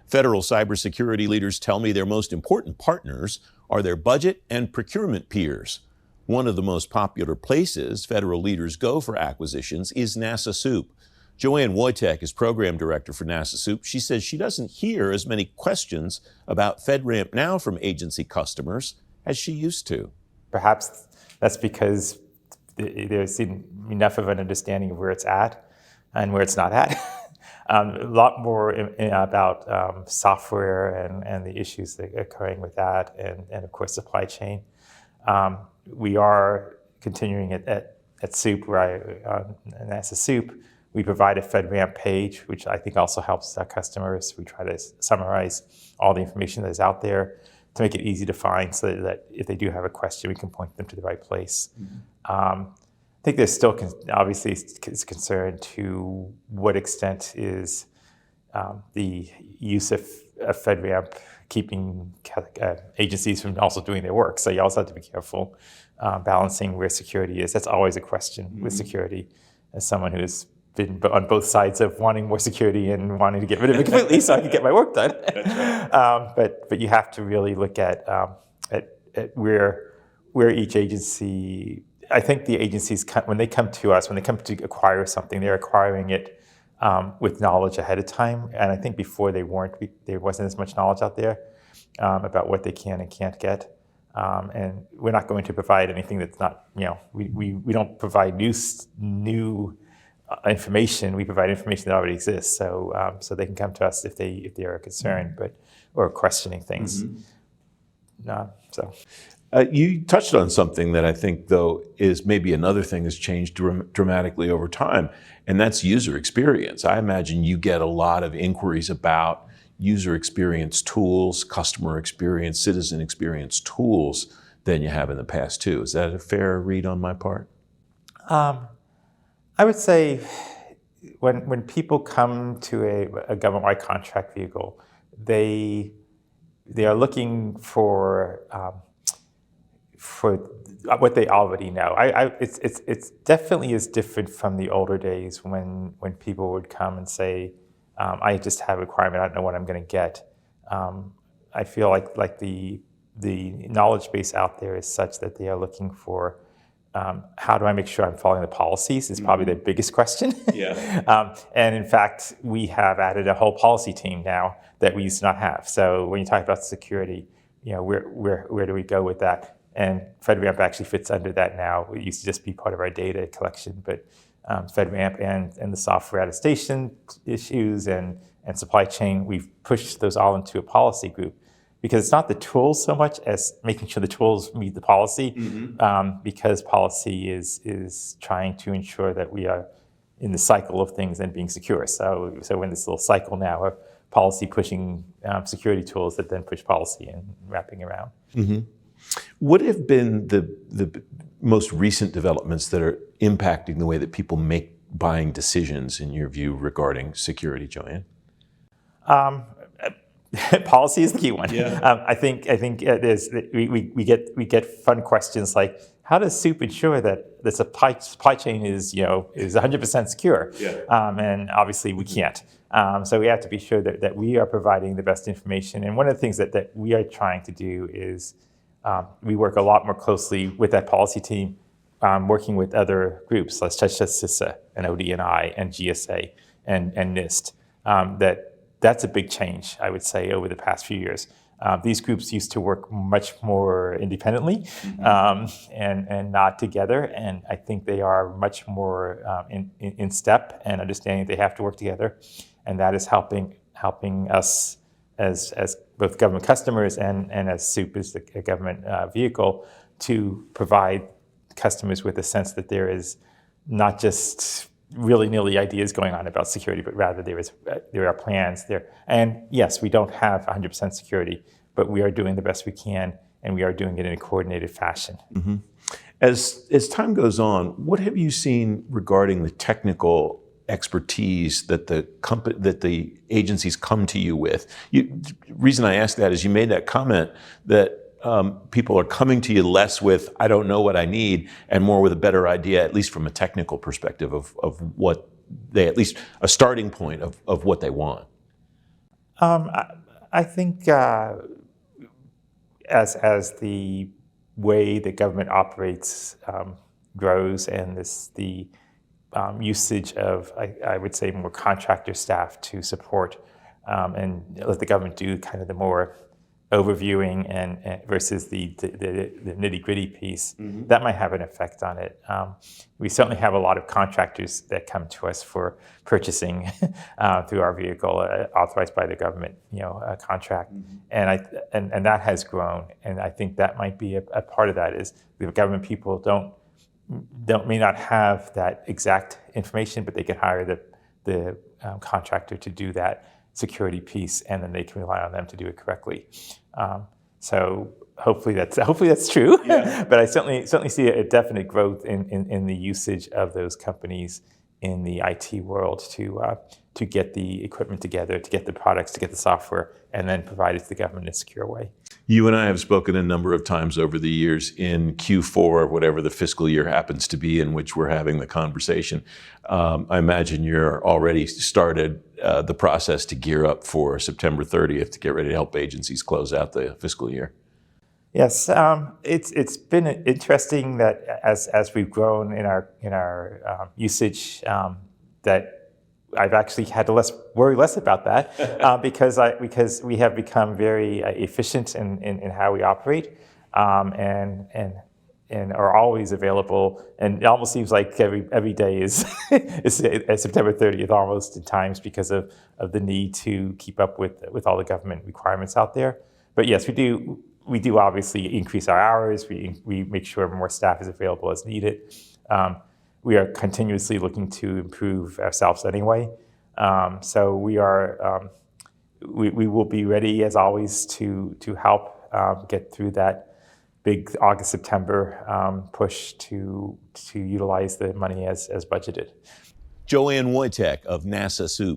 Federal cybersecurity leaders tell me their most important partners are their budget and procurement peers. One of the most popular places federal leaders go for acquisitions is NASA SEWP. Joanne Woytek is program director for NASA SEWP. She says she doesn't hear as many questions about FedRAMP now from agency customers as she used to. Perhaps that's because there's enough of an understanding of where it's at and where it's not at. A lot more about software and the issues that are occurring with that, and of course supply chain. We are continuing at SEWP, NASA SEWP. We provide a FedRAMP page, which I think also helps our customers. We try to summarize all the information that is out there to make it easy to find, so that if they do have a question, we can point them to the right place. I think there's still, obviously, is concern to what extent is the use of FedRAMP keeping agencies from also doing their work. So you also have to be careful balancing where security is. That's always a question with security. As someone who's been on both sides of wanting more security and wanting to get rid of it completely so I can get my work done. But you have to really look at where each agency. I think the agencies, when they come to us, when they come to acquire something, they're acquiring it with knowledge ahead of time. And I think before there wasn't as much knowledge out there about what they can and can't get. And we're not going to provide anything that's not, we don't provide new information. We provide information that already exists. So they can come to us if they are concerned, or questioning things. You touched on something that I think, though, is maybe another thing that's changed dramatically over time, and that's user experience. I imagine you get a lot of inquiries about user experience tools, customer experience, citizen experience tools than you have in the past, too. Is that a fair read on my part? I would say when people come to a government-wide contract vehicle, they are looking for what they already know. It's definitely is different from the older days when people would come and say, I just have a requirement, I don't know what I'm going to get. I feel like the knowledge base out there is such that they are looking for how do I make sure I'm following the policies is probably their biggest question. Yeah. And in fact, we have added a whole policy team now that we used to not have. So when you talk about security, where do we go with that? And FedRAMP actually fits under that now. It used to just be part of our data collection, but FedRAMP and the software attestation issues and supply chain, we've pushed those all into a policy group. Because it's not the tools so much as making sure the tools meet the policy, because policy is trying to ensure that we are in the cycle of things and being secure. So we're in this little cycle now of policy pushing security tools that then push policy and wrapping around. What have been the most recent developments that are impacting the way that people make buying decisions, in your view, regarding security, Joanne? Policy is the key one. Yeah. I think we get fun questions like, how does SEWP ensure that the supply chain is 100% secure? Yeah. And obviously we can't. So we have to be sure that we are providing the best information. And one of the things that we are trying to do is we work a lot more closely with that policy team, working with other groups, such as CISA and ODNI and GSA and NIST. That's a big change, I would say, over the past few years. These groups used to work much more independendly and not together, and I think they are much more in step and understanding they have to work together, and that is helping us as both government customers and as SEWP as a government vehicle to provide customers with a sense that there is not just willy-nilly ideas going on about security, but rather there are plans there. And yes, we don't have 100% security, but we are doing the best we can, and we are doing it in a coordinated fashion. As time goes on, what have you seen regarding the technical expertise that the agencies come to you with? The reason I ask that is you made that comment that people are coming to you less with, I don't know what I need, and more with a better idea, at least from a technical perspective, of what they, at least a starting point of what they want. I think as the way the government operates grows and the usage of, I would say, more contractor staff to support and let the government do kind of the more overviewing and versus the nitty-gritty piece, that might have an effect on it. We certainly have a lot of contractors that come to us for purchasing through our vehicle, authorized by the government, a contract, and that has grown. And I think that might be a part of that is the government people may not have that exact information, but they can hire the contractor to do that security piece, and then they can rely on them to do it correctly. So hopefully that's true. Yeah. But I certainly see a definite growth in the usage of those companies in the IT world to get the equipment together, to get the products, to get the software, and then provide it to the government in a secure way. You and I have spoken a number of times over the years in Q4, whatever the fiscal year happens to be in which we're having the conversation. I imagine you're already started the process to gear up for September 30th to get ready to help agencies close out the fiscal year. Yes, it's been interesting that as we've grown in our usage, that I've actually had to worry less about that because we have become very efficient in how we operate, and are always available. And it almost seems like every day is September 30th almost at times because of the need to keep up with all the government requirements out there. But yes, we do obviously increase our hours. We make sure more staff is available as needed. We are continuously looking to improve ourselves anyway. So we will be ready as always to help get through that big August-September push to utilize the money as budgeted. Joanne Woytek of NASA SEWP.